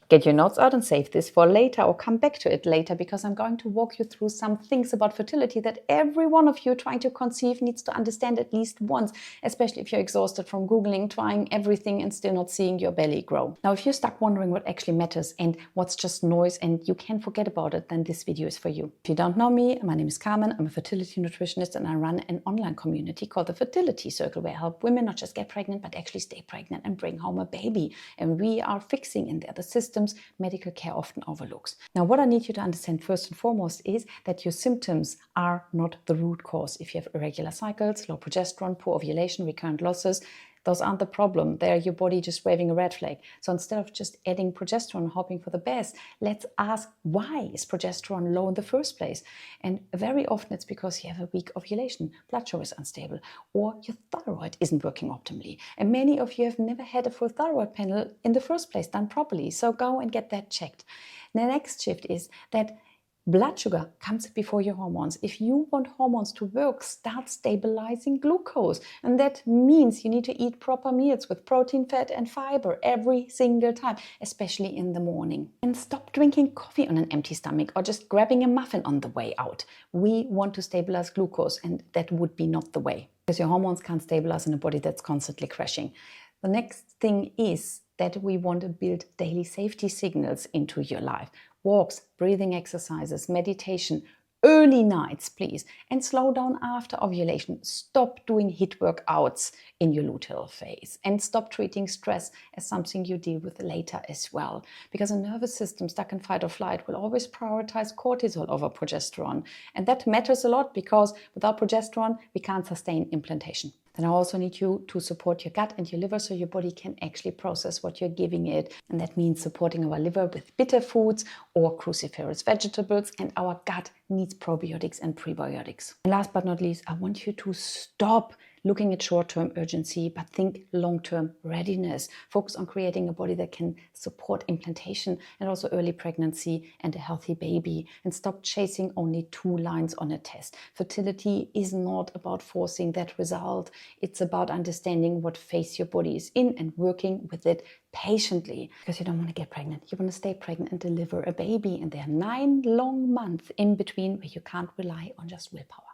Get your notes out and save this for later, or come back to it later, because I'm going to walk you through some things about fertility that every one of you trying to conceive needs to understand at least once, especially if you're exhausted from Googling, trying everything and still not seeing your belly grow. Now, if you're stuck wondering what actually matters and what's just noise and you can forget about it, then this video is for you. If you don't know me, my name is Carmen. I'm a fertility nutritionist and I run an online community called the Fertility Circle, where I help women not just get pregnant, but actually stay pregnant and bring home a baby. And we are fixing in there the systems medical care often overlooks. Now, what I need you to understand first and foremost is that your symptoms are not the root cause. If you have irregular cycles, low progesterone, poor ovulation, recurrent losses, those aren't the problem. They're your body just waving a red flag. So instead of just adding progesterone and hoping for the best, let's ask, why is progesterone low in the first place? And very often it's because you have a weak ovulation, blood sugar is unstable, or your thyroid isn't working optimally. And many of you have never had a full thyroid panel in the first place done properly. So go and get that checked. The next shift is that blood sugar comes before your hormones. If you want hormones to work, start stabilizing glucose. And that means you need to eat proper meals with protein, fat, and fiber every single time, especially in the morning. And stop drinking coffee on an empty stomach or just grabbing a muffin on the way out. We want to stabilize glucose, and that would be not the way, because your hormones can't stabilize in a body that's constantly crashing. The next thing is that we want to build daily safety signals into your life. Walks, breathing exercises, meditation, early nights, please, and slow down after ovulation. Stop doing HIIT workouts in your luteal phase, and stop treating stress as something you deal with later as well, because a nervous system stuck in fight or flight will always prioritize cortisol over progesterone. And that matters a lot, because without progesterone, we can't sustain implantation. Then I also need you to support your gut and your liver so your body can actually process what you're giving it. And that means supporting our liver with bitter foods or cruciferous vegetables, and our gut needs probiotics and prebiotics. And last but not least, I want you to stop looking at short-term urgency, but think long-term readiness. Focus on creating a body that can support implantation and also early pregnancy and a healthy baby. And stop chasing only 2 lines on a test. Fertility is not about forcing that result. It's about understanding what phase your body is in and working with it patiently, because you don't want to get pregnant. You want to stay pregnant and deliver a baby. And there are 9 long months in between where you can't rely on just willpower.